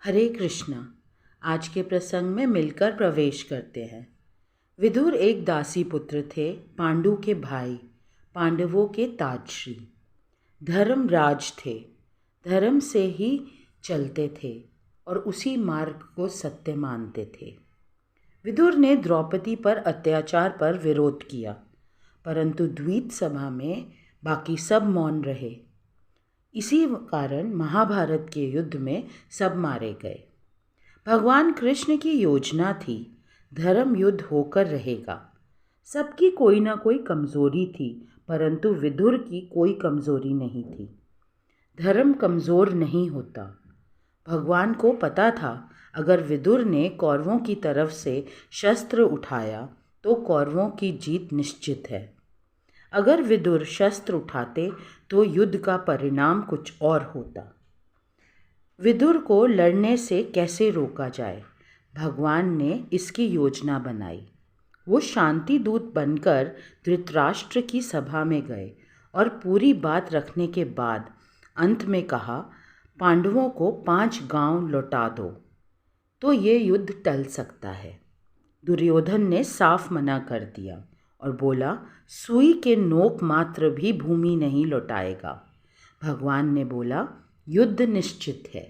हरे कृष्णा। आज के प्रसंग में मिलकर प्रवेश करते हैं। विदुर एक दासी पुत्र थे, पांडु के भाई, पांडवों के ताजश्री। धर्मराज थे, धर्म से ही चलते थे और उसी मार्ग को सत्य मानते थे। विदुर ने द्रौपदी पर अत्याचार पर विरोध किया, परंतु द्वीत सभा में बाकी सब मौन रहे। इसी कारण महाभारत के युद्ध में सब मारे गए। भगवान कृष्ण की योजना थी, धर्म युद्ध होकर रहेगा। सबकी कोई ना कोई कमजोरी थी, परंतु विदुर की कोई कमजोरी नहीं थी। धर्म कमजोर नहीं होता। भगवान को पता था, अगर विदुर ने कौरवों की तरफ से शस्त्र उठाया तो कौरवों की जीत निश्चित है। अगर विदुर शस्त्र उठाते तो युद्ध का परिणाम कुछ और होता। विदुर को लड़ने से कैसे रोका जाए, भगवान ने इसकी योजना बनाई। वो शांति दूत बनकर धृतराष्ट्र की सभा में गए और पूरी बात रखने के बाद अंत में कहा, पांडवों को 5 गांव लौटा दो तो ये युद्ध टल सकता है। दुर्योधन ने साफ मना कर दिया और बोला, सुई के नोक मात्र भी भूमि नहीं लौटाएगा। भगवान ने बोला, युद्ध निश्चित है।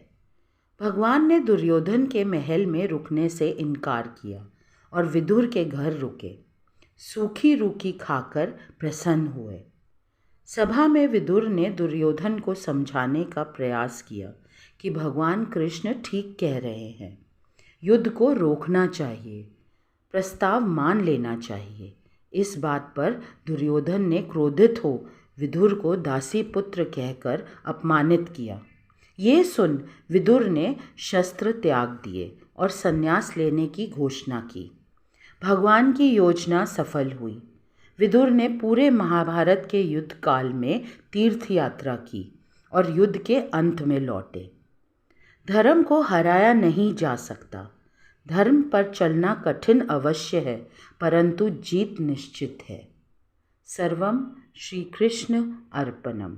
भगवान ने दुर्योधन के महल में रुकने से इनकार किया और विदुर के घर रुके। सूखी रूखी खाकर प्रसन्न हुए। सभा में विदुर ने दुर्योधन को समझाने का प्रयास किया कि भगवान कृष्ण ठीक कह रहे हैं, युद्ध को रोकना चाहिए, प्रस्ताव मान लेना चाहिए। इस बात पर दुर्योधन ने क्रोधित हो विदुर को दासी पुत्र कहकर अपमानित किया। ये सुन विदुर ने शस्त्र त्याग दिए और संन्यास लेने की घोषणा की। भगवान की योजना सफल हुई। विदुर ने पूरे महाभारत के युद्ध काल में तीर्थ यात्रा की और युद्ध के अंत में लौटे। धर्म को हराया नहीं जा सकता। धर्म पर चलना कठिन अवश्य है, परंतु जीत निश्चित है। सर्वम श्री कृष्ण अर्पणम।